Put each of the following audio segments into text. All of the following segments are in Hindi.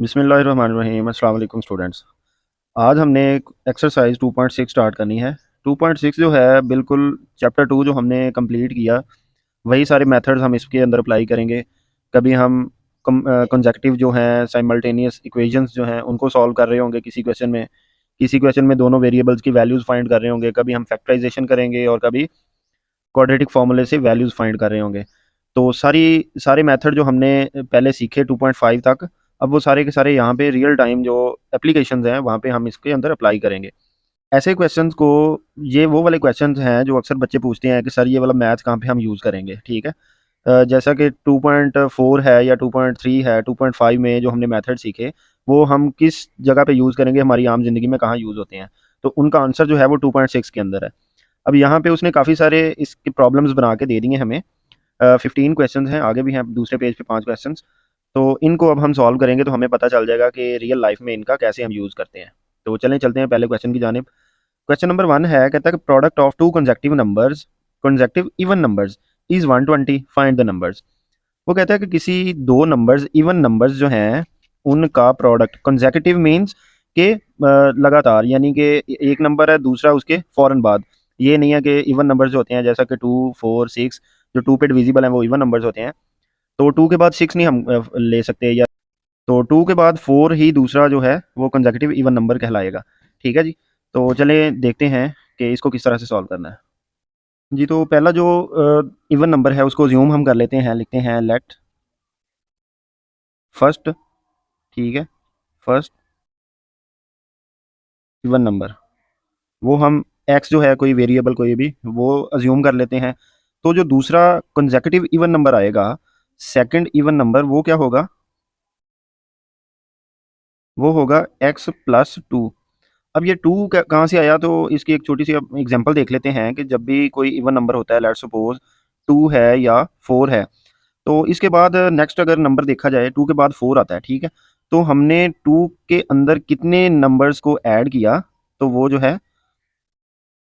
बिस्मिल्लाहिर्रहमानिर्रहीम। अस्सलाम वालेकुम स्टूडेंट्स। आज हमने एक एक्सरसाइज 2.6 स्टार्ट करनी है। 2.6 जो है बिल्कुल चैप्टर 2 जो हमने कंप्लीट किया वही सारे मेथड्स हम इसके अंदर अप्लाई करेंगे। कभी हम कंसेक्यूटिव जो हैं साइमल्टेनियस इक्वेशंस जो हैं उनको सॉल्व कर रहे होंगे किसी क्वेश्चन में दोनों वेरिएबल्स की वैल्यूज़ फाइंड कर रहे होंगे। कभी हम फैक्टराइजेशन करेंगे और कभी क्वाड्रेटिक फार्मूले से वैल्यूज़ फाइंड कर रहे होंगे। तो सारे मेथड जो हमने पहले सीखे 2.5 तक, अब वो सारे के सारे यहाँ पे रियल टाइम जो एप्लीकेशंस हैं वहाँ पे हम इसके अंदर अप्लाई करेंगे। ऐसे क्वेश्चंस को, ये वो वाले क्वेश्चंस हैं जो अक्सर बच्चे पूछते हैं कि सर ये वाला मैथ कहाँ पे हम यूज़ करेंगे। ठीक है, जैसा कि 2.4 है या 2.3 है, 2.5 में जो हमने मेथड सीखे वो हम किस जगह पे यूज़ करेंगे, हमारी आम ज़िंदगी में कहाँ यूज़ होते हैं। तो उनका आंसर जो है वो 2.6 के अंदर है। अब यहाँ पे उसने काफ़ी सारे इसके प्रॉब्लम्स बना के दे दिए हमें। 15 क्वेश्चंस हैं, आगे भी हैं दूसरे पेज पे 5 क्वेश्चंस। तो इनको अब हम सॉल्व करेंगे तो हमें पता चल जाएगा कि रियल लाइफ में इनका कैसे हम यूज़ करते हैं। तो चलें चलते हैं पहले क्वेश्चन की जानिब। क्वेश्चन नंबर 1 है, कहता है कि product of two consecutive even numbers is 120, find the numbers. वो कहता है कि किसी दो नंबर्स, इवन नंबर्स जो हैं उनका प्रोडक्ट, कंसेक्यूटिव मीन्स के लगातार, यानी कि एक नंबर है दूसरा उसके फ़ौरन बाद। ये नहीं है कि इवन नंबर्स जो होते हैं जैसा कि 2 4 6 जो 2 पे डिविजिबल हैं वो इवन नंबर्स होते हैं। तो 2 के बाद 6 नहीं हम ले सकते, या तो 2 के बाद 4 ही दूसरा जो है वो कंसेक्यूटिव इवन नंबर कहलाएगा। ठीक है जी। तो चलें देखते हैं कि इसको किस तरह से सॉल्व करना है। जी, तो पहला जो इवन नंबर है उसको ज़्यूम हम कर लेते हैं, लिखते हैं लेट फर्स्ट। ठीक है, फर्स्ट इवन नंबर, वो हम एक्स जो है कोई वेरिएबल कोई भी वो अज्यूम कर लेते हैं। तो जो दूसरा कंसेक्यूटिव इवन नंबर आएगा, सेकंड इवन नंबर, वो क्या होगा? वो होगा एक्स प्लस टू। अब ये टू कहाँ से आया? तो इसकी एक छोटी सी एग्जांपल देख लेते हैं कि जब भी कोई इवन नंबर होता है, लेट्स सपोज टू है या फोर है, तो इसके बाद नेक्स्ट अगर नंबर देखा जाए टू के बाद फोर आता है। ठीक है, तो हमने टू के अंदर कितने नंबर्स को ऐड किया, तो वो जो है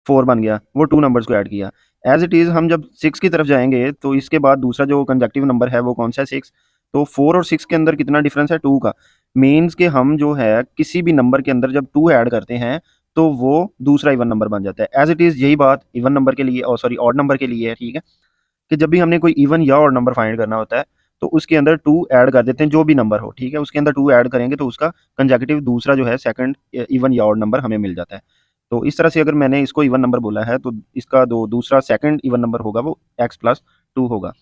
फोर बन गया, वो टू नंबर्स को ऐड किया। एज इट इज़ हम जब सिक्स की तरफ जाएंगे तो इसके बाद दूसरा जो कंजक्टिव नंबर है वो कौन सा है? सिक्स। तो फोर और सिक्स के अंदर कितना डिफरेंस है? टू का। मीन्स कि हम जो है किसी भी नंबर के अंदर जब टू ऐड करते हैं तो वो दूसरा इवन नंबर बन जाता है। एज इट इज़ यही बात इवन नंबर के लिए, और सॉरी ऑड नंबर के लिए है। ठीक है, कि जब भी हमने कोई इवन या ऑड नंबर फाइंड करना होता है तो उसके अंदर टू ऐड कर देते हैं, जो भी नंबर हो। ठीक है, उसके अंदर टू ऐड करेंगे तो उसका कंजक्टिव दूसरा जो है सेकंड इवन या ऑड नंबर हमें मिल जाता है। तो इस तरह से अगर मैंने इसको इवन नंबर बोला है तो इसका दो दूसरा सेकंड इवन नंबर होगा वो एक्स प्लस टू होगा,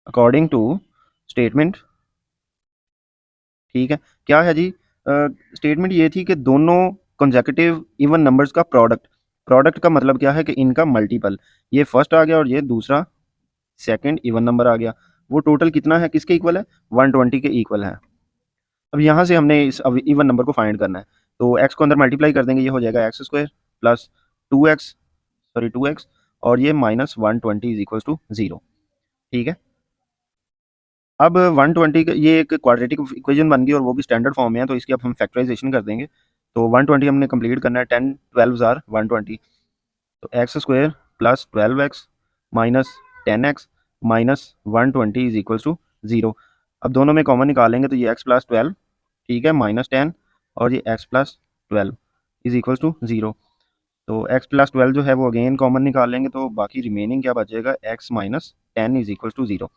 अकॉर्डिंग टू स्टेटमेंट। ठीक है, क्या है जी? स्टेटमेंट ये थी कि दोनों कंसेक्यूटिव इवन नंबर्स का प्रोडक्ट, प्रोडक्ट का मतलब क्या है कि इनका मल्टीपल, ये फर्स्ट आ गया और ये दूसरा सेकंड इवन नंबर आ गया, वो टोटल कितना है, किसके इक्वल है? 120 के इक्वल है। अब यहाँ से हमने इस अब इवन नंबर को फाइंड करना है। तो एक्स को अंदर मल्टीप्लाई कर देंगे, ये हो जाएगा x square plus two X, sorry two X, और ये minus 120 is equal to zero. ठीक है, अब 120 ये एक क्वाड्रेटिक इक्वेशन बन गई और वो भी स्टैंडर्ड फॉर्म में है, तो इसकी अब हम फैक्टराइजेशन कर देंगे। तो 120 हमने कंप्लीट करना है, 10 12 आर 120। तो x square plus 12x minus 10x minus 120 is equal to zero. अब दोनों में कॉमन निकालेंगे तो ये एक्स प्लस 12, ठीक है, माइनस 10, और ये X plus 12 is equal to zero. तो एक्स प्लस 12 जो है वो अगेन कॉमन निकाल लेंगे तो बाकी रिमेनिंग क्या बचेगा? X minus 10 is equal to zero.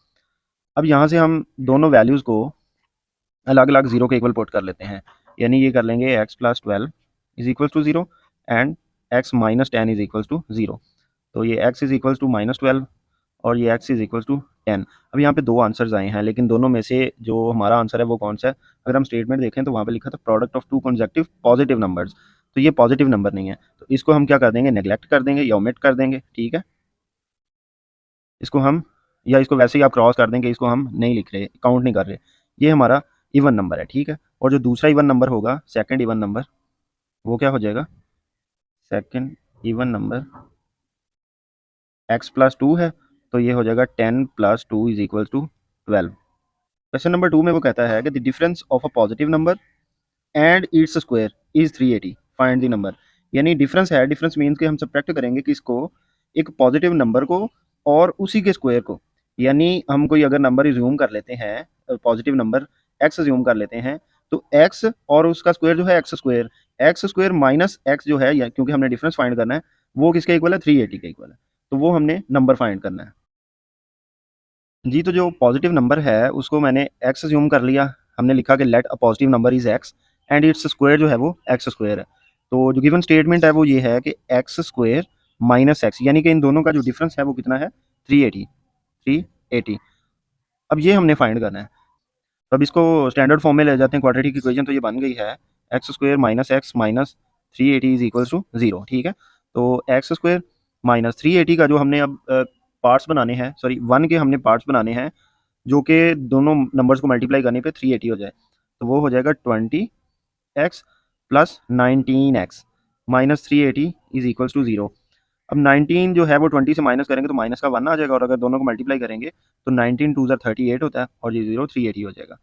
अब यहाँ से हम दोनों वैल्यूज़ को अलग अलग जीरो के इक्वल पुट कर लेते हैं, यानी ये कर लेंगे X plus 12 is equal to zero and x minus 10 is equal to zero. तो ये x is equal to minus 12 और ये x इज इक्वल टू 10। अब यहाँ पे दो आंसर्स आए हैं, लेकिन दोनों में से जो हमारा आंसर है वो कौन सा है? अगर हम स्टेटमेंट देखें तो वहाँ पे लिखा था product of two consecutive positive numbers, तो ये पॉजिटिव नंबर नहीं है, तो इसको हम क्या कर देंगे? नेग्लेक्ट कर देंगे या ओमिट कर देंगे। ठीक है, इसको हम, या इसको वैसे ही आप क्रॉस कर देंगे, इसको हम नहीं लिख रहे, काउंट नहीं कर रहे, ये हमारा इवन नंबर है। ठीक है, और जो दूसरा इवन नंबर होगा, सेकेंड इवन नंबर, वो क्या हो जाएगा? Second even number X plus two है, तो ये हो जाएगा 10 प्लस two is equal to 12। Question number 2 में वो कहता है कि the difference of a positive number and its square is 380, find the number. यानी डिफरेंस है, डिफरेंस मीन्स कि हम सब्ट्रैक्ट करेंगे किसको? एक पॉजिटिव नंबर को और उसी के स्क्वायर को। यानी हम कोई अगर नंबर अज्यूम कर लेते हैं, पॉजिटिव नंबर एक्स अज्यूम कर लेते हैं, तो एक्स और उसका स्क्वायर जो है एक्स स्क्वायर माइनस एक्स जो है, या क्योंकि हमने डिफरेंस फाइंड करना है, वो किसके इक्वल है, 380 के इक्वल है। तो वो हमने नंबर फाइंड करना है जी। तो जो पॉजिटिव नंबर है उसको मैंने एक्स अज्यूम कर लिया। हमने लिखा कि let a positive number is X and its square जो है वो एक्स स्क्वायर है। तो जो गिवन स्टेटमेंट है वो ये है कि एक्स स्क्वायर माइनस एक्स, यानी कि इन दोनों का जो डिफरेंस है वो कितना है, 380। 380। अब ये हमने फाइंड करना है। तो अब इसको स्टैंडर्ड फॉर्म में ले जाते हैं, क्वाड्रेटिक इक्वेशन तो ये बन गई है, X square minus X minus 380 is equals to zero. ठीक है, तो एक्स स्क्वायर माइनस 380 का जो हमने अब पार्ट्स बनाने हैं, सॉरी वन के हमने पार्ट्स बनाने हैं, जो कि दोनों नंबर्स को मल्टीप्लाई करने पे 380 हो जाए। तो वो हो जाएगा 20x plus 19x minus 380 is equals to zero. अब 19 जो है वो 20 से माइनस करेंगे तो माइनस का 1 आ जाएगा, और अगर दोनों को मल्टीप्लाई करेंगे तो 19 टू ज़ा 38 होता है, और ये जीरो 380 हो जाएगा।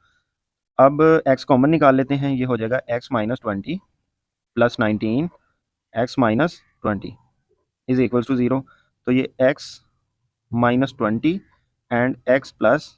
अब x कॉमन निकाल लेते हैं, ये हो जाएगा x minus 20 plus 19 x minus 20 is equals to zero. तो ये x minus 20 and x plus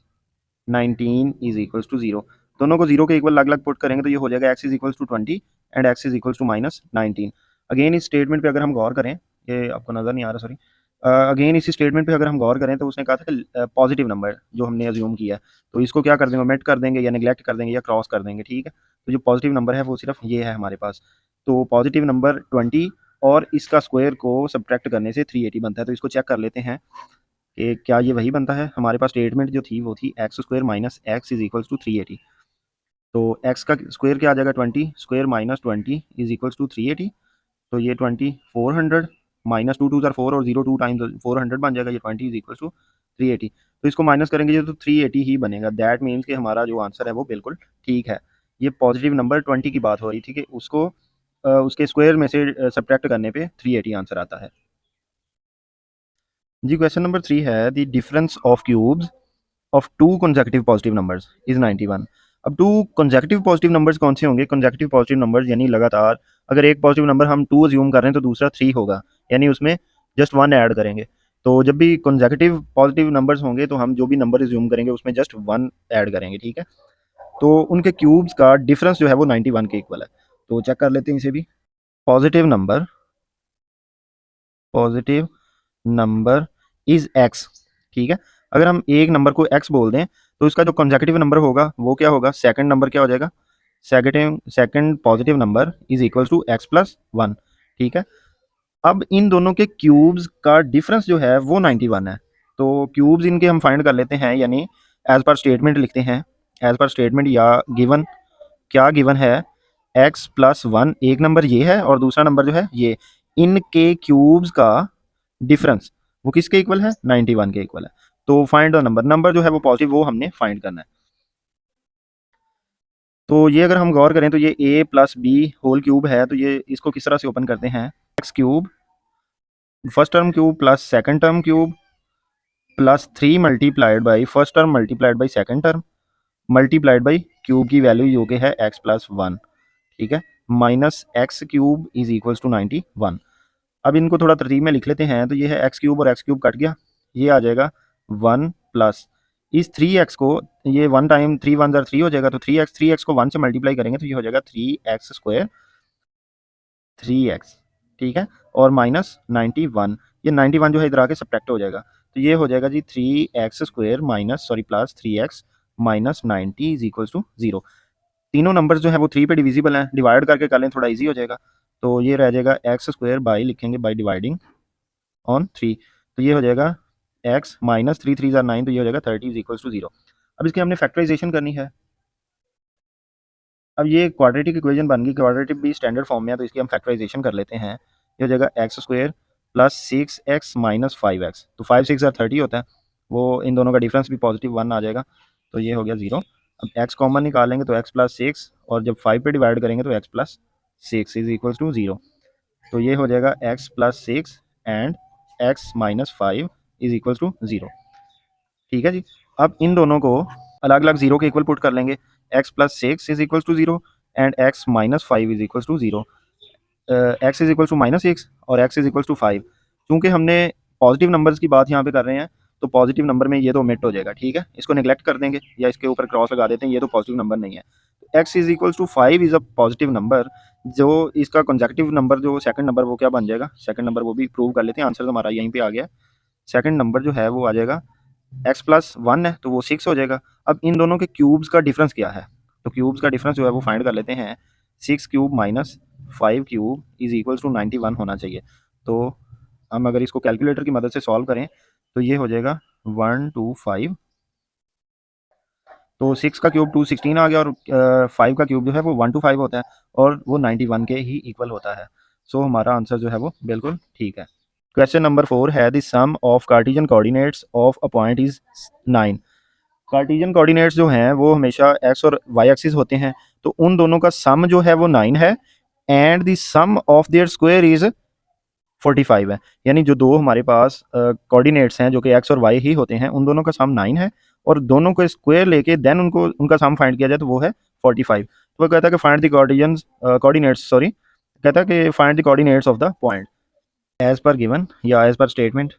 19 is equals to zero. दोनों को जीरो के इक्वल अलग अलग पुट करेंगे तो ये हो जाएगा x is equals to 20 and x is equals to minus 19। Again इस स्टेटमेंट पे अगर हम गौर करें, ये आपको नज़र नहीं आ रहा, सॉरी, अगेन इसी स्टेटमेंट पे अगर हम गौर करें तो उसने कहा था कि पॉजिटिव नंबर जो हमने अज्यूम किया है, तो इसको क्या कर देंगे, ओमिट कर देंगे या नेग्लेक्ट कर देंगे या क्रॉस कर देंगे। ठीक है, तो जो पॉजिटिव नंबर है वो सिर्फ ये है हमारे पास। तो पॉजिटिव नंबर 20 और इसका स्क्वायर को सब्ट्रैक्ट करने से 380 बनता है। तो इसको चेक कर लेते हैं कि क्या ये वही बनता है। हमारे पास स्टेटमेंट जो थी वो थी X square minus x is equals to 380। तो एक्स का स्क्वायर क्या आ जाएगा, 20 square minus 20 is equals to 380। तो ये 20 400 माइनस टू टू ज़ार 4 और जीरो टू टाइम्स 400 बन जाएगा। ये 20 इज इक्वल्स टू 380। तो इसको माइनस करेंगे तो 380 ही बनेगा। दैट मीन्स कि हमारा जो आंसर है वो बिल्कुल ठीक है। ये पॉजिटिव नंबर 20 की बात हो रही थी कि उसको उसके स्क्वायर में से सब्ट्रैक्ट करने पे 380 आंसर आता है जी। क्वेश्चन नंबर 3 है the difference of cubes of to consecutive positive numbers is 91। अब टू कंसेक्यूटिव पॉजिटिव नंबर्स कौन से होंगे, कंसेक्यूटिव पॉजिटिव नंबर्स यानी लगातार। अगर एक पॉजिटिव नंबर हम 2 अज्यूम कर रहे हैं तो दूसरा 3 होगा, यानी उसमें जस्ट 1 ऐड करेंगे। तो जब भी कंसेक्यूटिव पॉजिटिव नंबर्स होंगे तो हम जो भी नंबर अज्यूम करेंगे उसमें जस्ट 1 ऐड करेंगे। ठीक है, तो उनके क्यूब्स का डिफरेंस जो है वो 91 के इक्वल है। तो चेक कर लेते हैं इसे भी। Positive number is x. ठीक है, अगर हम एक नंबर को एक्स बोल दें तो इसका जो कंसेक्यूटिव नंबर होगा वो क्या होगा, सेकंड नंबर क्या हो जाएगा, second positive number is equal to X plus 1। ठीक है, अब इन दोनों के क्यूब्स का डिफरेंस जो है वो 91 है। तो क्यूब्स इनके हम फाइंड कर लेते हैं, यानी एज पर स्टेटमेंट लिखते हैं। एज पर स्टेटमेंट या गिवन, क्या गिवन है, एक्स प्लस 1 एक नंबर ये है और दूसरा नंबर जो है ये, इनके क्यूब्स का डिफरेंस वो किसके इक्वल है, 91 के इक्वल है। तो फाइंड द नंबर, नंबर जो है वो पॉजिटिव वो हमने फाइंड करना है। तो ये अगर हम गौर करें तो ये a plus B whole cube है, तो ये इसको किस तरह से ओपन करते हैं, X cube first term cube plus second term cube plus 3 multiplied by first term multiplied by second term multiplied by cube की वैल्यू जो कि है एक्स प्लस 1। ठीक है, minus X cube is equals to 91। अब इनको थोड़ा तरतीब में लिख लेते हैं, तो ये है एक्स क्यूब और एक्स क्यूब कट गया, ये आ जाएगा 1 प्लस इस 3x को, ये 1 टाइम 3 1 ज़ार 3 हो जाएगा, तो 3x को 1 से मल्टीप्लाई करेंगे तो ये हो जाएगा 3x स्क्वायर 3x। ठीक है, और माइनस 91, ये 91 जो है इधर आके सब्ट्रैक्ट हो जाएगा, तो ये हो जाएगा जी 3x square minus sorry plus 3x minus 90 is equals to zero. तीनों नंबर्स जो है वो 3 पे डिविजिबल हैं, डिवाइड करके कर लें थोड़ा इजी हो जाएगा। तो ये रह जाएगा एक्स स्क्वायर बाई लिखेंगे बाई डिवाइडिंग ऑन 3। तो ये हो जाएगा x माइनस 3 3 ज़ार 9, तो ये हो जाएगा 30 इज इक्वल्स टू जीरो। अब इसकी हमने फैक्टराइजेशन करनी है। अब ये क्वाड्रेटिक इक्वेशन बन गई, क्वाड्रेटिक भी स्टैंडर्ड फॉर्म में है, तो इसकी हम फैक्टराइजेशन कर लेते हैं। ये हो जाएगा x square plus 6x minus 5x, तो 5 6 30 होता है, वो इन दोनों का डिफरेंस भी पॉजिटिव 1 आ जाएगा, तो ये हो गया जीरो। अब x कॉमन निकालेंगे तो x प्लस 6, और जब 5 पे डिवाइड करेंगे तो x plus 6 is equal to zero. तो ये हो जाएगा x plus 6 and x minus 5 is equal to zero. ठीक है जी, अब इन दोनों को अलग अलग जीरो के इक्वल पुट कर लेंगे, x plus 6 is equal to zero and x minus 5 is equal to zero. X is equal to minus 6 और x इज इक्वल टू 5। चूँकि हमने पॉजिटिव नंबर्स की बात यहाँ पे कर रहे हैं तो पॉजिटिव नंबर में ये तो ओमिट हो जाएगा, ठीक है, इसको नेग्लेक्ट कर देंगे या इसके ऊपर क्रॉस लगा देते हैं, ये तो पॉजिटिव नंबर नहीं है। X is equals to 5 is a positive number. जो इसका कंसेक्यूटिव नंबर जो सेकंड नंबर वो क्या बन जाएगा, सेकंड नंबर वो भी प्रूव कर लेते हैं, आंसर हमारा यहीं पे आ गया। सेकंड नंबर जो है वो आ जाएगा x प्लस 1 है तो वो 6 हो जाएगा। अब इन दोनों के क्यूब्स का डिफरेंस क्या है, तो क्यूब्स का डिफरेंस जो है वो फाइंड कर लेते हैं। 6 cube minus 5 cube is equals to 91 होना चाहिए। तो हम अगर इसको कैलकुलेटर की मदद से सॉल्व करें तो ये हो जाएगा 125, तो 6 का क्यूब 216 आ गया और 5 का क्यूब जो है वो 125 होता है और वो 91 के ही इक्वल होता है। सो हमारा आंसर जो है वो बिल्कुल ठीक है। क्वेश्चन नंबर 4 है the sum of Cartesian coordinates of a point is 9। Cartesian coordinates जो हैं वो हमेशा एक्स और वाई एक्सिस होते हैं, तो उन दोनों का सम जो है वो 9 है and the sum of their square is 45 है। यानी जो दो हमारे पास कोऑर्डिनेट्स हैं जो कि एक्स और वाई ही होते हैं, उन दोनों का सम 9 है और दोनों को स्क्वायर लेके देन उनको उनका सम फाइंड किया जाए तो वो है 45। तो वो कहता है कि फाइंड द कोऑर्डिनेट्स, सॉरी, कहता है कि find the coordinates of the point as per given या एज पर स्टेटमेंट।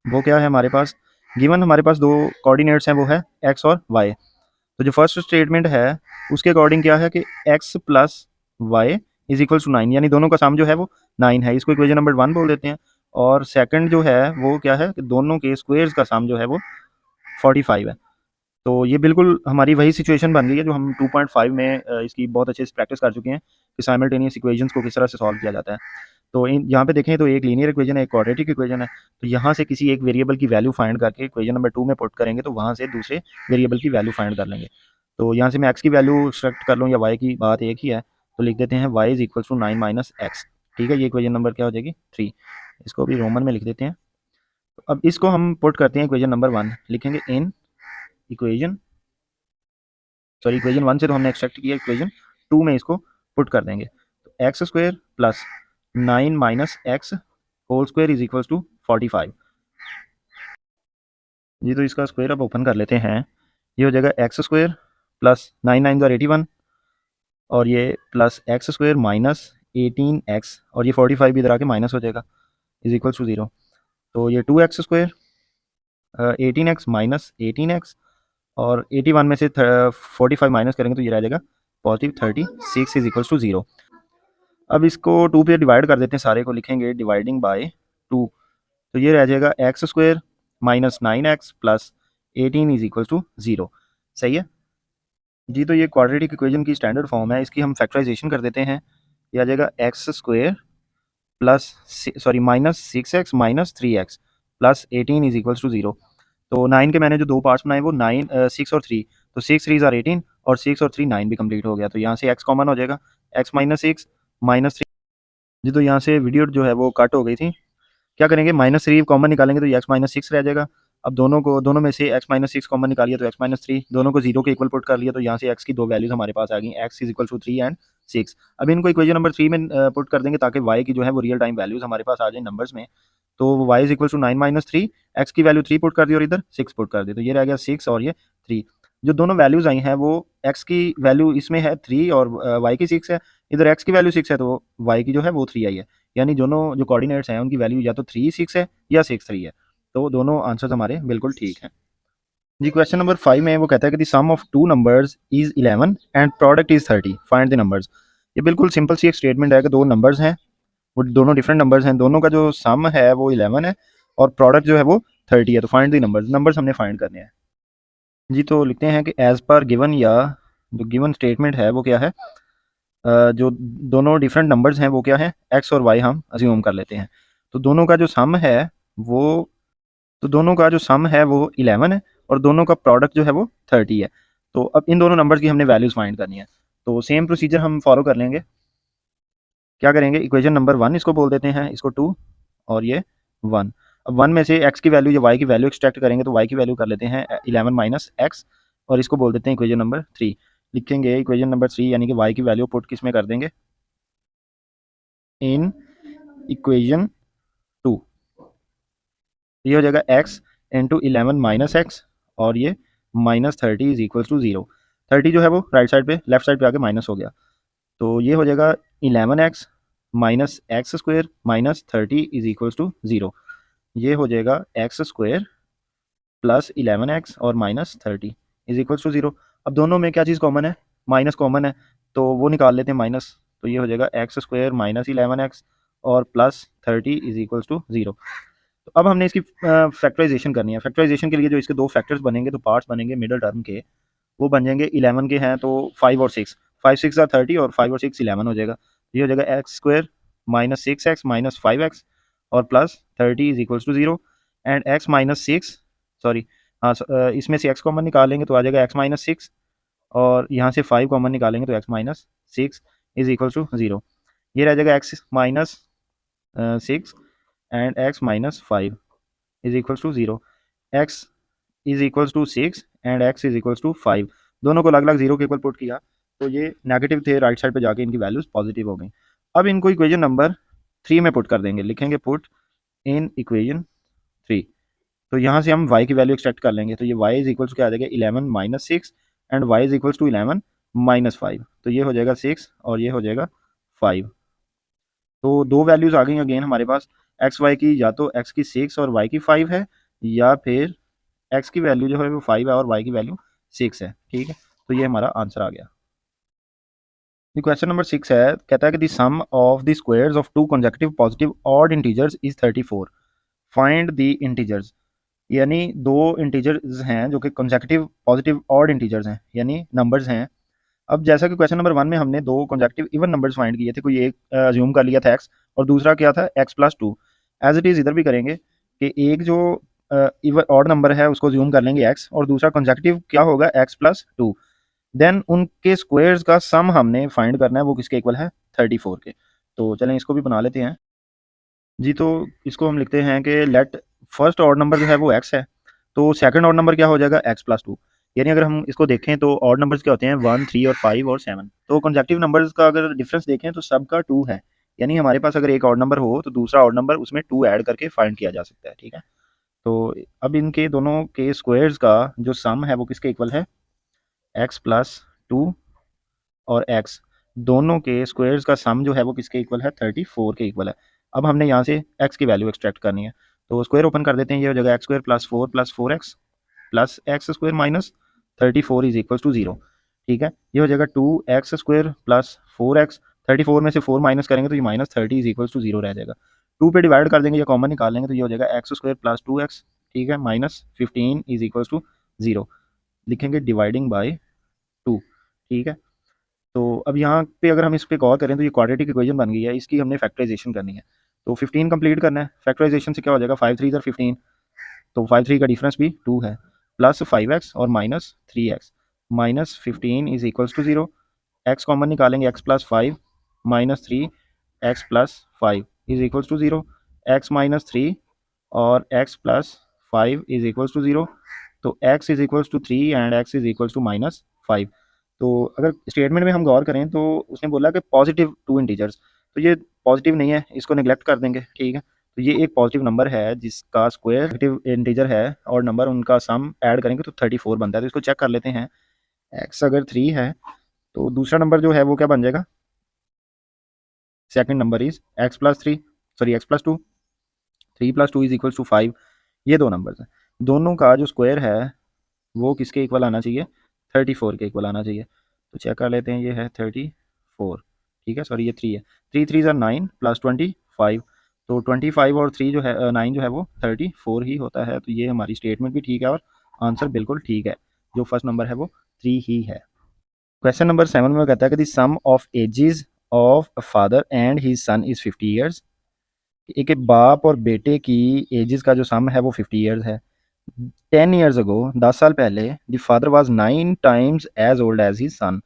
वो क्या है हमारे पास, गिवन हमारे पास दो कोऑर्डिनेट्स हैं, वो है एक्स और वाई। तो जो फर्स्ट स्टेटमेंट है उसके अकॉर्डिंग क्या है कि x plus y is equals to 9, यानी दोनों का सम जो है वो 9 है, इसको इक्वेशन नंबर 1 बोल देते हैं। और सेकंड जो है वो क्या है कि दोनों के स्क्वायर्स का सम जो है वो 45 है। तो ये बिल्कुल हमारी वही सिचुएशन बन गई है जो हम 2.5 में इसकी बहुत अच्छे से प्रैक्टिस कर चुके हैं कि साइमल्टेनियस इक्वेशंस को किस तरह से सॉल्व किया जाता है। तो इन यहाँ पे देखें तो एक लीनियर इक्वेशन है, एक क्वाड्रेटिक इक्वेशन है। तो यहाँ से किसी एक वेरिएबल की वैल्यू फाइंड करके इक्वेशन नंबर 2 में पुट करेंगे तो वहाँ से दूसरे वेरिएबल की वैल्यू फाइंड कर लेंगे। तो यहाँ से मैं एक्स की वैल्यू सेलेक्ट कर लूँ या वाई की, बात एक ही है, तो लिख देते हैं y is equal to 9 minus x. ठीक है, ये इक्वेशन नंबर क्या हो जाएगी 3। इसको भी रोमन में लिख देते हैं। अब इसको हम पुट करते हैं इक्वेशन नंबर 1, लिखेंगे इन इक्वेशन, सॉरी इक्वेशन 1 से तो हमने एक्सट्रैक्ट किया, इक्वेशन 2 में इसको पुट कर देंगे। तो x square plus 9 minus x whole square is equal to 45। जी तो इसका स्क्वायर अब ओपन कर लेते हैं। ये हो जाएगा एक्स स्क्वायर प्लस 9 9 = 81 और ये plus x square minus 18x और ये 45 भी इधर आके माइनस हो जाएगा इज इक्वल टू 0। तो ये 2x square 18x minus 18x और 81 में से 45 माइनस करेंगे तो ये रह जाएगा पॉजिटिव 36 इज इक्वल टू 0। अब इसको 2 पे डिवाइड कर देते हैं, सारे को लिखेंगे डिवाइडिंग बाय 2। तो ये रह जाएगा x square minus 9x plus 18 is equal to 0। सही है जी। तो ये क्वाड्रेटिक इक्वेशन की स्टैंडर्ड फॉर्म है, इसकी हम फैक्टराइजेशन कर देते हैं। ये आ जाएगा x square plus sorry minus 6x minus 3x plus 18 is equal to 0। तो 9 के मैंने जो दो पार्ट्स बनाए वो 9 6 और 3, तो 6 3 ज़ार 18 और 6 और 3 9 भी कंप्लीट हो गया। तो यहाँ से x कॉमन हो जाएगा, x माइनस 6 माइनस 3। जी तो यहाँ से वीडियो जो है वो कट हो गई थी। क्या करेंगे, माइनस 3 कॉमन निकालेंगे तो ये x माइनस 6 रह जाएगा। अब दोनों में से x माइनस 6 कॉमन निकालिए तो x माइनस 3, दोनों को 0 के इक्वल पुट कर लिया तो यहाँ से x की दो वैल्यूज हमारे पास आ गई, x is equal to 3 and 6। अब इनको इक्वेशन नंबर 3 में पुट कर देंगे ताकि y की जो है वो रियल टाइम वैल्यूज हमारे पास आ जाए नंबर्स में। तो y is equal to 9 minus 3, x की वैल्यू 3 पुट कर दी और इधर 6 पुट कर दी, तो ये रह गया 6 और ये 3। जो दोनों वैल्यूज आई हैं वो x की वैल्यू इसमें है 3 और y की 6 है, इधर x की वैल्यू 6 है तो y की जो है वो 3 आई है। यानी दोनों जो कोऑर्डिनेट्स हैं उनकी वैल्यू या तो 3 6 है या 6 3 है। तो दोनों आंसर्स हमारे बिल्कुल ठीक हैं जी। क्वेश्चन नंबर 5 में वो कहता है कि the sum of two numbers is 11 and product is 30, find the numbers. ये बिल्कुल सिंपल सी एक स्टेटमेंट है कि दो नंबर्स हैं, वो दोनों डिफरेंट नंबर्स हैं, दोनों का जो सम है वो 11 है और प्रोडक्ट जो है वो 30 है। तो फाइंड द नंबर्स, नंबर्स हमने फाइंड करने हैं जी। तो लिखते हैं कि एज पर गिवन, या जो गिवन स्टेटमेंट है वो क्या है, जो दोनों डिफरेंट नंबर्स हैं वो क्या है, एक्स और वाई हम अज्यूम कर लेते हैं। तो दोनों का जो सम है वो तो दोनों का जो सम है वो 11 है और दोनों का प्रोडक्ट जो है वो 30 है। तो अब इन दोनों नंबर्स की हमने वैल्यूज़ फाइंड करनी है। तो सेम प्रोसीजर हम फॉलो कर लेंगे। क्या करेंगे, इक्वेशन नंबर 1 इसको बोल देते हैं, इसको 2 और ये 1। अब 1 में से x की वैल्यू या y की वैल्यू एक्सट्रैक्ट करेंगे तो y की वैल्यू कर लेते हैं 11 माइनस एक्स और इसको बोल देते हैं इक्वेशन नंबर 3। लिखेंगे इक्वेशन नंबर 3 यानी कि y की वैल्यू पुट किस में कर देंगे, इन इक्वेशन 2। ये हो जाएगा x इंटू 11 माइनस एक्स और ये माइनस 30 इज इक्वल टू 0। 30 जो है वो राइट साइड पे लेफ्ट साइड पे आके माइनस हो गया, तो ये हो जाएगा 11x minus x square minus 30 is equal to 0। ये हो जाएगा एक्स स्क्वायर प्लस 11x और माइनस 30 इज इक्वल्स टू 0। अब दोनों में क्या चीज़ कॉमन है, माइनस कॉमन है, तो वो निकाल लेते हैं माइनस। तो ये हो जाएगा एक्स स्क्वायर माइनस 11x और प्लस 30 इज इक्वल्स टू 0। तो अब हमने इसकी फैक्टराइजेशन करनी है। फैक्टराइजेशन के लिए जो इसके दो फैक्टर्स बनेंगे, तो पार्ट्स बनेंगे मिडल टर्म के, वो बन जाएंगे 11 के हैं तो 5 और 6, 5 6 आर 30 और 5 और 6 11 हो जाएगा। ये हो जाएगा x square minus 6x minus 5x और plus 30 is equals to 0। And x minus 6, sorry, हाँ, इसमें से x कॉमन निकालेंगे तो आ जाएगा x माइनस 6 और यहाँ से 5 कॉमन निकालेंगे तो x minus 6 is equals to 0। ये रह जाएगा x minus 6 and x minus 5 is equals to 0। x is equals to 6 and x is equals to 5, दोनों को अलग अलग जीरो के इक्वल पुट किया तो ये नेगेटिव थे, राइट साइड पे जाके इनकी वैल्यूज पॉजिटिव हो गई। अब इनको इक्वेशन नंबर 3 में पुट कर देंगे, लिखेंगे पुट इन इक्वेशन 3। तो यहाँ से हम y की वैल्यू एक्सट्रैक्ट कर लेंगे, तो ये y इज इक्वल्स क्या आ जाएगा 11 minus 6 and y is equals to 11 minus 5, तो ये हो जाएगा 6 और ये हो जाएगा 5। तो दो वैल्यूज आ गई अगेन हमारे पास, एक्स वाई की, या तो x की 6 और y की 5 है, या फिर x की वैल्यू जो है वो 5 है और y की वैल्यू 6 है। ठीक है, तो ये हमारा आंसर आ गया। क्वेश्चन नंबर 6 है, कहता है कि the sum of the squares of two consecutive positive odd integers is 34, find the integers. यानी दो इंटीजर्स हैं जो कि consecutive पॉजिटिव ऑड इंटीजर्स हैं, यानी नंबर्स हैं। अब जैसा कि क्वेश्चन नंबर 1 में हमने दो consecutive इवन नंबर्स फाइंड किए थे, कोई एक अज्यूम कर लिया था x और दूसरा क्या था x plus 2। As it is इधर भी करेंगे कि एक जो इवन ऑड नंबर है उसको अज्यूम कर लेंगे x और दूसरा consecutive क्या होगा x प्लस 2। देन उनके स्क्वायर्स का सम हमने फाइंड करना है, वो किसके इक्वल है 34 के। तो चलें इसको भी बना लेते हैं जी। तो इसको हम लिखते हैं कि लेट फर्स्ट ऑड नंबर जो है वो x है, तो सेकंड ऑड नंबर क्या हो जाएगा x प्लस 2। यानी अगर हम इसको देखें तो ऑड नंबर्स क्या होते हैं 1 3 और 5 और 7। तो कंसेक्टिव नंबर्स का अगर डिफरेंस देखें तो सबका 2 है, यानी हमारे पास अगर एक ऑड नंबर हो तो दूसरा ऑड नंबर उसमें 2 ऐड करके फाइंड किया जा सकता है। ठीक है, तो अब इनके दोनों के स्क्वायर्स का जो सम है वो किसके इक्वल है x प्लस 2 और x, दोनों के स्क्वायर्स का सम जो है वो किसके इक्वल है 34 के इक्वल है। अब हमने यहाँ से x की वैल्यू एक्सट्रैक्ट करनी है, तो स्क्वायर ओपन कर देते हैं, ये हो जाएगा x square plus 4x plus x square minus 34 is equal to 0। ठीक है, ये हो जाएगा 2x स्क्वायर प्लस 4x, 34 में से 4 माइनस करेंगे तो ये माइनस 30 इज इक्वल टू 0 रह जाएगा। 2 पे डिवाइड कर देंगे या कॉमन निकाल लेंगे तो ये हो जाएगा एक्स स्क्वायर प्लस 2x, ठीक है, माइनस 15 इज इक्वल टू 0। लिखेंगे डिवाइडिंग बाई 2। ठीक है, तो अब यहाँ पे अगर हम इस पे गौर करें तो ये क्वाड्रेटिक इक्वेशन बन गई है, इसकी हमने फैक्टराइजेशन करनी है। तो 15 कंप्लीट करना है, फैक्टराइजेशन से क्या हो जाएगा 5 3 15, तो 5 3 का डिफरेंस भी 2 है, प्लस 5x और minus 3x, minus 15 is equals to 0। X common निकालेंगे, x plus 5 minus 3 x plus 5 is equals to 0। X minus 3 और x plus 5 is equals to 0, तो x is equals to 3 and x is equals to minus 5। तो अगर स्टेटमेंट में हम गौर करें तो उसने बोला कि पॉजिटिव टू इंटीजर्स, तो ये पॉजिटिव नहीं है, इसको नेग्लेक्ट कर देंगे। ठीक है, तो ये एक पॉजिटिव नंबर है जिसका स्क्वायर नेगेटिव इंटीजर है और नंबर उनका सम ऐड करेंगे तो 34 बनता है। तो इसको चेक कर लेते हैं, x अगर 3 है तो दूसरा नंबर जो है वो क्या बन जाएगा, second number is x plus 3, sorry x plus 2, 3 plus 2 is equal to 5। ये दो नंबर्स हैं, दोनों का जो स्क्वायर है वो किसके इक्वल आना चाहिए 34 के इक्वल आना चाहिए। तो चेक कर लेते हैं, ये है 34, ठीक है, सॉरी ये 3 है, 3 3 ज़ा 9 प्लस 25, तो 25 और 3 जो है 9 जो है वो 34 ही होता है। तो ये हमारी स्टेटमेंट भी ठीक है और आंसर बिल्कुल ठीक है, जो फर्स्ट नंबर है वो 3 ही है। क्वेश्चन नंबर 7 में कहता है कि the sum of ages of a father and his son is 50 years. एक बाप और बेटे की एजेस का जो सम है वो 50 ईयर्स है। 10 ईयर्स अगो, 10 साल पहले, the father was 9 times as old as his son.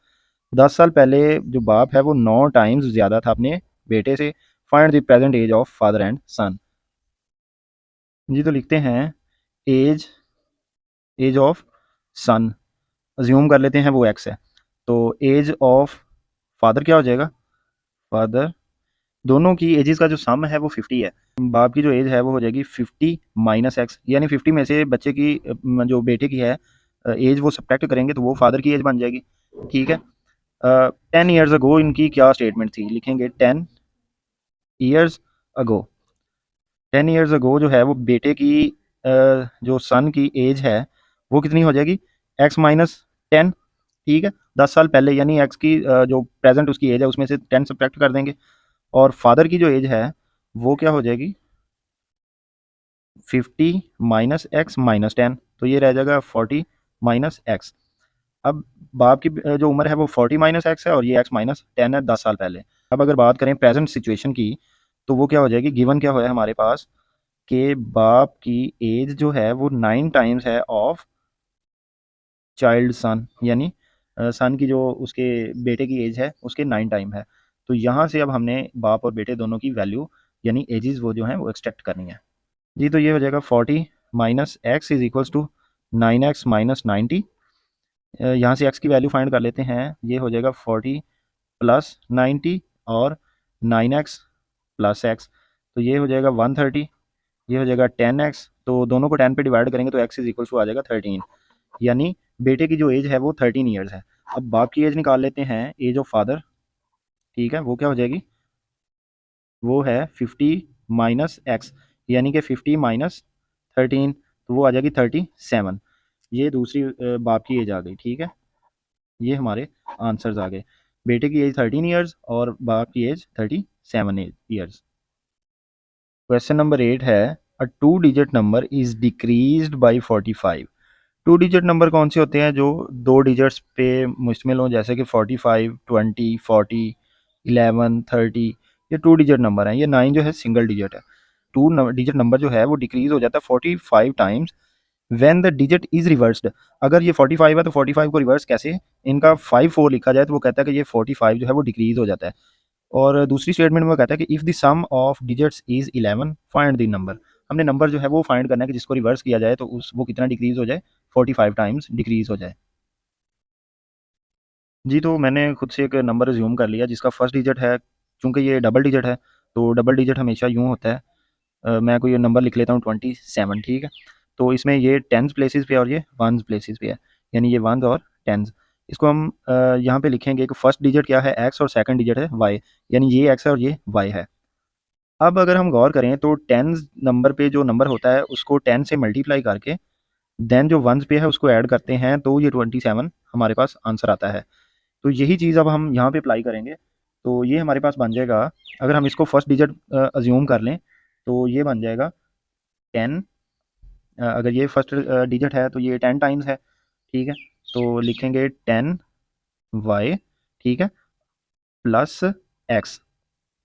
10 साल पहले जो बाप है वो 9 टाइम्स ज़्यादा था अपने बेटे से। Find the present age of father and son. जी, तो लिखते हैं age, age of son assume कर लेते हैं वो एक्स है, तो एज ऑफ फादर क्या हो जाएगा, फादर, दोनों की एजेस का जो सम है वो 50 है। बाप की जो एज है वो हो जाएगी 50 माइनस एक्स, यानी 50 में से बच्चे की जो बेटे की है एज वो सब्ट्रैक्ट करेंगे तो वो फादर की एज बन जाएगी। ठीक है, 10 ईयर्स अगो इनकी क्या स्टेटमेंट थी, लिखेंगे 10 ईयर्स अगो। 10 ईयर्स अगो जो है वो बेटे की जो सन की एज है वो कितनी हो जाएगी, एक्स माइनस 10, ठीक है, 10 साल पहले, यानी एक्स की जो प्रेजेंट उसकी एज है उसमें से 10 सब्ट्रैक्ट कर देंगे, और फादर की जो एज है वो क्या हो जाएगी, 50 माइनस एक्स माइनस 10, तो ये रह जाएगा 40 माइनस एक्स। अब बाप की जो उम्र है वो 40 माइनस एक्स है, और ये एक्स माइनस 10 है 10 साल पहले। अब अगर बात करें प्रेजेंट सिचुएशन की, तो वो क्या हो जाएगी, गिवन क्या होया हमारे पास कि बाप की एज जो है वो 9 टाइम्स है ऑफ चाइल्ड सन, यानी सन की जो उसके बेटे की एज है उसके 9 टाइम है। तो यहाँ से अब हमने बाप और बेटे दोनों की वैल्यू यानी एजेस वो जो हैं वो एक्सट्रैक्ट करनी है। जी, तो ये हो जाएगा 40 minus x is equals to 9x minus 90। यहाँ से x की वैल्यू फाइंड कर लेते हैं, ये हो जाएगा 40 प्लस 90 और 9x प्लस एक्स, तो ये हो जाएगा 130, ये हो जाएगा 10x, तो दोनों को 10 पे डिवाइड करेंगे तो x इज इक्वल टू आ जाएगा 13, यानी बेटे की जो एज है वो 13 ईयर्स है। अब बाप की एज निकाल लेते हैं, एज ऑफ फादर, ठीक है, वो क्या हो जाएगी, वो है 50 माइनस एक्स, यानी कि 50 माइनस 13, तो वो आ जाएगी 37। ये दूसरी बाप की एज आ गई, ठीक है, ये हमारे आंसर्स आ गए। बेटे की एज 13 ईयर्स और बाप की एज 37 ईयर्स। क्वेश्चन नंबर 8 है, a two digit number is decreased by 45। Two digit number कौन से होते हैं, जो दो डिजिट्स पे मुश्तमिल हों, जैसे कि 45, 20, 40, 11, 30, ये टू डिजिट नंबर हैं। ये 9 जो है सिंगल डिजिट है। टू डिजिट नंबर जो है वो डिक्रीज हो जाता है 45 times when the digit is reversed. अगर ये 45 है तो 45 को रिवर्स कैसे, इनका 5 4 लिखा जाए तो वो कहता है कि ये 45 जो है वो डिक्रीज हो जाता है। और दूसरी स्टेटमेंट में वो कहता है कि if the sum of digits is 11 find the number. हमने नंबर जो है वो फाइंड करना है कि जिसको रिवर्स किया जाए तो उस वो कितना डिक्रीज हो जाए, 45 टाइम्स डिक्रीज हो जाए। जी, तो मैंने खुद से एक नंबर अज्यूम कर लिया जिसका फर्स्ट डिजिट है, चूँकि ये डबल डिजिट है तो डबल डिजिट हमेशा यूँ होता है, मैं कोई नंबर लिख लेता हूँ 27, ठीक है। तो इसमें ये टेंस प्लेसेस पे और ये वंस प्लेसेस पे है, यानी ये वंस और टेंस। इसको हम यहाँ पे लिखेंगे कि फर्स्ट डिजिट क्या है एक्स और सेकंड डिजिट है वाई, यानी ये एक्स है और ये वाई है। अब अगर हम गौर करें तो टेंस नंबर पे जो नंबर होता है उसको 10 से मल्टीप्लाई करके देन जो वंस पे है उसको ऐड करते हैं तो ये 27 हमारे पास आंसर आता है। तो यही चीज़ अब हम यहाँ पे अप्लाई करेंगे, तो ये हमारे पास बन जाएगा, अगर हम इसको फर्स्ट डिजिट अज्यूम कर लें तो ये बन जाएगा 10। अगर ये फर्स्ट डिजिट है तो ये 10 टाइम्स है, ठीक है, तो लिखेंगे 10y, ठीक है, प्लस एक्स,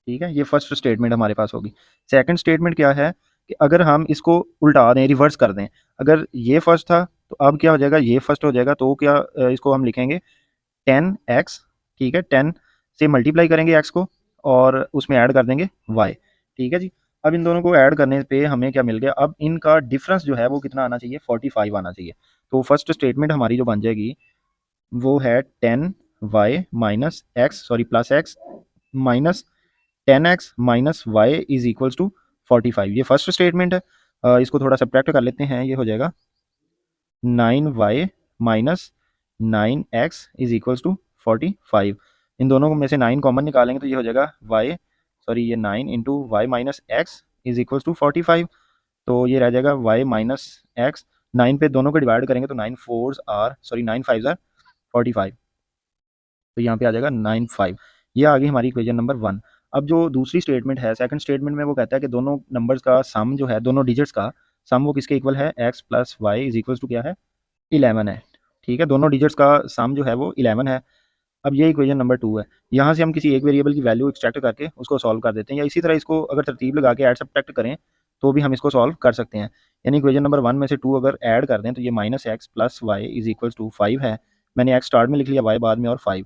ठीक है, ये फर्स्ट स्टेटमेंट हमारे पास होगी। सेकंड स्टेटमेंट क्या है कि अगर हम इसको उल्टा दें, रिवर्स कर दें, अगर ये फर्स्ट था तो अब क्या हो जाएगा, ये फर्स्ट हो जाएगा, तो क्या इसको हम लिखेंगे 10x, ठीक है, 10 से मल्टीप्लाई करेंगे x को और उसमें ऐड कर देंगे y, ठीक है जी। अब इन दोनों को ऐड करने पे हमें क्या मिल गया, अब इनका डिफरेंस जो है वो कितना आना चाहिए, 45 आना चाहिए। तो फर्स्ट स्टेटमेंट हमारी जो बन जाएगी वो है 10y minus x, sorry plus x minus 10x minus y is equals to 45, ये फर्स्ट स्टेटमेंट है। इसको थोड़ा सब्ट्रैक्ट कर लेते हैं, ये हो जाएगा 9y minus 9x is equals to 45। इन दोनों में से 9 कॉमन निकालेंगे तो ये हो जाएगा y, सॉरी ये 9 into y minus x is equals to 45, तो ये रह जाएगा y माइनस एक्स, 9 पे दोनों को डिवाइड करेंगे तो 9 fours are, sorry 9 five are 45, तो यहाँ पे आ जाएगा 95। ये आ गई हमारी इक्वेशन नंबर 1। अब जो दूसरी स्टेटमेंट है, सेकंड स्टेटमेंट में वो कहता है कि दोनों नंबर्स का सम जो है, दोनों डिजिट्स का सम वो किसके इक्वल है, x plus y is equals to क्या है, 11 है, ठीक है, दोनों डिजिट्स का सम जो है वो 11 है। अब ये इक्वेशन नंबर 2 है, यहाँ से हम किसी एक वेरिएबल की वैल्यू एक्सट्रैक्ट करके उसको सॉल्व कर देते हैं, या इसी तरह इसको अगर तरतीब लगा के ऐड सब्ट्रैक्ट करें तो भी हम इसको सॉल्व कर सकते हैं। यानी इक्वेशन नंबर 1 में से 2 अगर ऐड कर दें तो ये minus x plus y is equals to 5 है, मैंने एक्स स्टार्ट में लिख लिया, वाई बाद में और 5।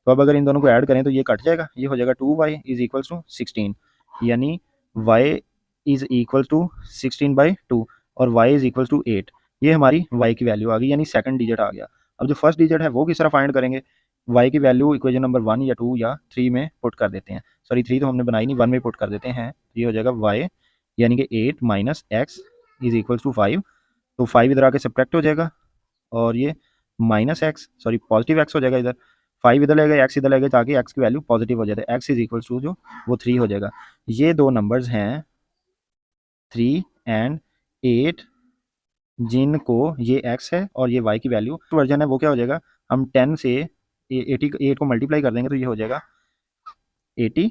तो अब अगर इन दोनों को ऐड करें तो ये कट जाएगा, ये हो जाएगा 2y इज इक्वल्स टू 16, यानी y इज इक्वल टू 16/2 और y इज इक्वल टू 8। ये हमारी y की वैल्यू आ गई, यानी सेकंड डिजिट आ गया। अब जो फर्स्ट डिजिट है वो किस तरह फाइंड करेंगे, y की वैल्यू इक्वेशन नंबर 1 या 2 या 3 में पुट कर देते हैं, सॉरी 3 तो हमने बनाई नहीं, 1 में पुट कर देते हैं, तो ये हो जाएगा y, यानी कि 8 minus x is equal to 5, तो 5 इधर आके सब्ट्रैक्ट हो जाएगा और ये minus x, sorry positive x हो जाएगा, इधर 5 इधर लगेगा, एक्स इधर लगेगा, ताकि एक्स की वैल्यू पॉजिटिव हो जाए, एक्स इज इक्वल टू जो वो 3 हो जाएगा। ये दो नंबर्स हैं 3 एंड 8 जिनको ये x है और ये y की वैल्यू वर्जन है वो क्या हो जाएगा, हम 10 से 88 को मल्टीप्लाई कर देंगे तो ये हो जाएगा 80,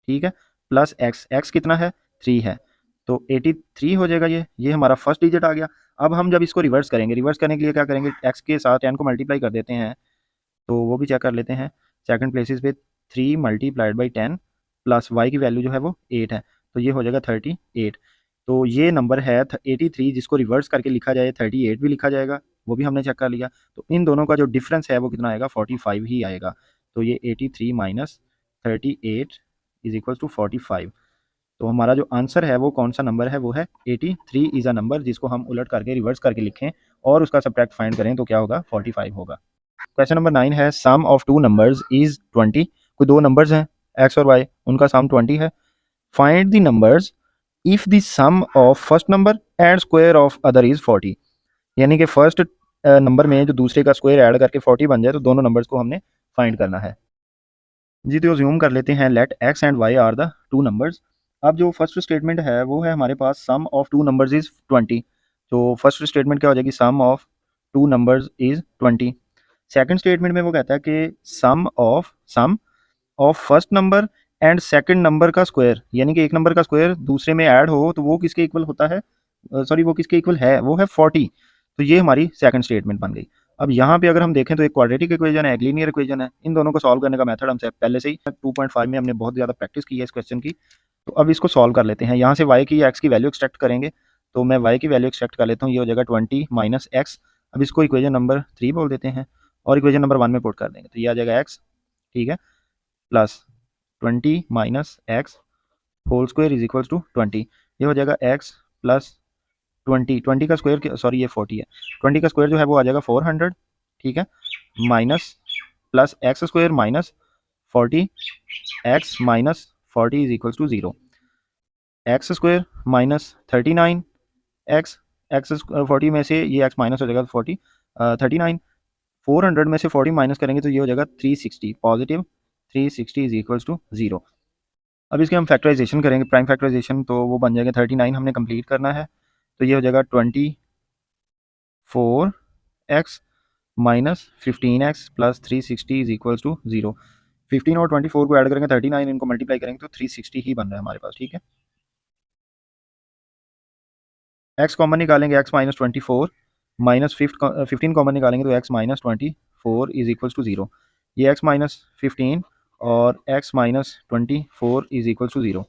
ठीक है, प्लस x कितना है, 3 है, तो 83 हो जाएगा। ये हमारा फर्स्ट डिजिट आ गया। अब हम जब इसको रिवर्स करेंगे, रिवर्स करने के लिए क्या करेंगे, x के साथ 10 को मल्टीप्लाई कर देते हैं, तो वो भी चेक कर लेते हैं। सेकंड प्लेसेस पे 3 मल्टीप्लाइड बाई 10 प्लस y की वैल्यू जो है वो 8 है, तो ये हो जाएगा 38। तो ये नंबर है 83, जिसको रिवर्स करके लिखा जाए 38 भी लिखा जाएगा, वो भी हमने चेक कर लिया। तो इन दोनों का जो डिफरेंस है वो कितना आएगा, 45 ही आएगा। तो ये 83 माइनस 38 इज इक्वल टू 45। तो हमारा जो आंसर है वो कौन सा नंबर है, वो है 83 इज़ अ नंबर, जिसको हम उलट करके रिवर्स करके लिखें और उसका सब्ट्रैक्ट फाइंड करें तो क्या होगा, 45 होगा। क्वेश्चन नंबर 9 है सम ऑफ टू नंबर्स इज 20। कोई दो नंबर्स हैं x और y, उनका सम 20 है। Find the numbers if the sum of first number and square of other is 40। यानी कि फर्स्ट नंबर में जो दूसरे का स्क्वायर ऐड करके 40 बन जाए तो दोनों नंबर्स को हमने फाइंड करना है। जी तो ज्यूम कर लेते हैं let x and y are the two numbers. अब जो फर्स्ट स्टेटमेंट है वो है हमारे पास sum of two numbers is 20। तो फर्स्ट स्टेटमेंट क्या हो जाएगी, sum of two numbers is 20। Second statement में वो कहता है कि sum of first number and second number का स्क्वायर, यानी कि एक नंबर का स्क्वायर दूसरे में ऐड हो तो वो किसके इक्वल होता है, सॉरी वो किसके इक्वल है, वो है 40। तो ये हमारी सेकंड स्टेटमेंट बन गई। अब यहाँ पे अगर हम देखें तो एक क्वाड्रेटिक इक्वेशन है, एक लीनियर इक्वेशन है, इन दोनों को सॉल्व करने का मेथड हमसे पहले से ही 2.5 में हमने बहुत ज़्यादा प्रैक्टिस की है इस क्वेश्चन की। तो अब इसको सॉल्व कर लेते हैं। यहाँ से y की x की वैल्यू एक्सट्रैक्ट करेंगे, तो मैं y की वैल्यू एक्सट्रैक्ट कर लेता हूँ, ये हो जाएगा 20 माइनस एक्स। अब इसको इक्वेशन नंबर 3 बोल देते हैं और इक्वेशन नंबर 1 में पुट कर देंगे, तो ये आ जाएगा x, ठीक है, plus 20 minus x whole square is equal to 20। ये हो जाएगा x प्लस 20 का स्क्वायर, सॉरी ये 40 है, 20 का स्क्वायर जो है वो आ जाएगा 400, ठीक है, minus plus x square minus 40, x minus 40 is equal to 0, x square minus 39 x, x 40 में से ये एक्स माइनस हो जाएगा 40, 39, 400 में से 40 माइनस करेंगे तो ये हो जाएगा 360, पॉजिटिव 360 इज इक्वल टू 0। अब इसके हम फैक्टराइजेशन करेंगे, प्राइम फैक्टराइजेशन, तो वो बन जाएगा 39 हमने कंप्लीट करना है, तो ये हो जाएगा 24x minus 15x plus 360 is equal to 0। 15 और 24 को ऐड करेंगे 39, इनको मल्टीप्लाई करेंगे तो 360 ही बन रहा है हमारे पास, ठीक है। x कॉमन निकालेंगे, x माइनस 24 माइनस 15 कॉमन निकालेंगे तो x minus 24 is equal to 0। ये x माइनस 15 और x minus 24 is equal to 0,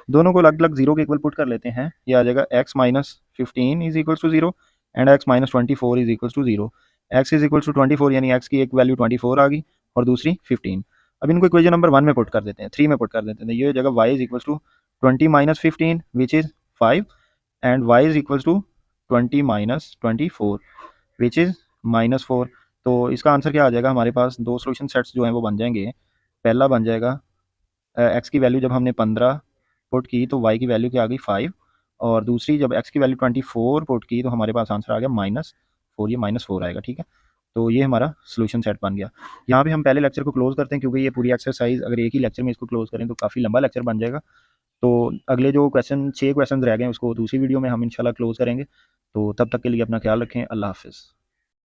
दोनों को अलग अलग जीरो के इक्वल पुट कर लेते हैं। ये आ जाएगा x minus 15 is equal to 0 and x minus 24 is equal to 0। x is equal to 24, यानी x की एक वैल्यू 24 आ गई और दूसरी 15। अब इनको इक्वेशन नंबर 1 में पुट कर देते हैं, 3 में पुट कर देते हैं, ये हो जाएगा y is equal to 20 minus 15 which is 5 and y is equal to 20 minus 24 which is minus 4। तो इसका आंसर क्या आ जाएगा, हमारे पास दो सोल्यूशन सेट्स जो हैं वो बन जाएंगे। पहला बन जाएगा x की वैल्यू जब हमने 15 पुट की तो y की वैल्यू क्या आ गई 5, और दूसरी जब x की वैल्यू 24 पुट की तो हमारे पास आंसर आ गया -4, ये -4 आएगा, ठीक है। तो ये हमारा सोल्यूशन सेट बन गया। यहाँ पे हम पहले लेक्चर को क्लोज करते हैं, क्योंकि ये पूरी एक्सरसाइज अगर एक ही लेक्चर में इसको क्लोज करें तो काफ़ी लंबा लेक्चर बन जाएगा। तो अगले जो 6 क्वेश्चन रह गए उसको दूसरी वीडियो में हम इंशाल्लाह क्लोज करेंगे। तो तब तक के लिए अपना ख्याल रखें, अल्लाह हाफिज़।